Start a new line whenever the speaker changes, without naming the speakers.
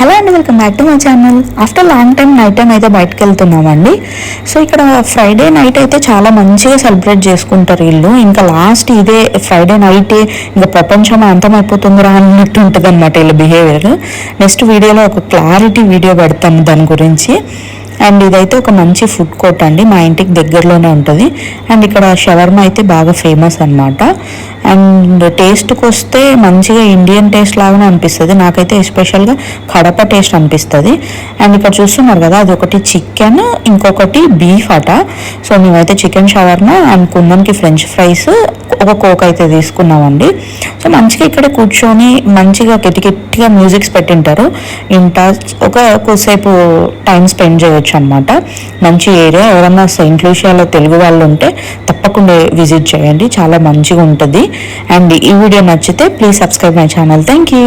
Hello అండి, welcome back to my channel. After long time night time అయితే బయటకు వెళ్తున్నామండి. సో ఇక్కడ ఫ్రైడే నైట్ అయితే చాలా మంచిగా సెలబ్రేట్ చేసుకుంటారు వీళ్ళు. ఇంకా లాస్ట్ ఇదే ఫ్రైడే నైటే ఇంకా ప్రపంచం అంతమైపోతుందిరా అన్నట్టు ఉంటుంది అనమాట వీళ్ళ బిహేవియర్. నెక్స్ట్ వీడియోలో ఒక క్లారిటీ వీడియో పెడతాను దాని గురించి. అండ్ ఇదైతే ఒక మంచి ఫుడ్ కోర్ట్ అండి, మా ఇంటికి దగ్గరలోనే ఉంటుంది. అండ్ ఇక్కడ షవర్మా అయితే బాగా ఫేమస్ అనమాట. అండ్ టేస్ట్కి వస్తే మంచిగా ఇండియన్ టేస్ట్ లాగానే అనిపిస్తుంది నాకైతే, ఎస్పెషల్గా కడప టేస్ట్ అనిపిస్తుంది. అండ్ ఇక్కడ చూస్తున్నారు కదా, అది ఒకటి చికెన్, ఇంకొకటి బీఫ్ అట. సో మేమైతే చికెన్ షవర్మా అండ్ కుందన్కి ఫ్రెంచ్ ఫ్రైస్, ఒక కోక్ అయితే తీసుకున్నామండి. సో మంచిగా ఇక్కడ కూర్చొని మంచిగా కిటికిట్టిగా మ్యూజిక్స్ పెట్టింటారు. ఇంట కొద్దిసేపు టైం స్పెండ్ చేయొచ్చు అనమాట. మంచి ఏరియా. ఎవరన్నా సెయింట్ లూసియాలో తెలుగు వాళ్ళు ఉంటే తప్పకుండా విజిట్ చేయండి, చాలా మంచిగా ఉంటుంది. అండ్ ఈ వీడియో నచ్చితే please subscribe my channel. Thank you.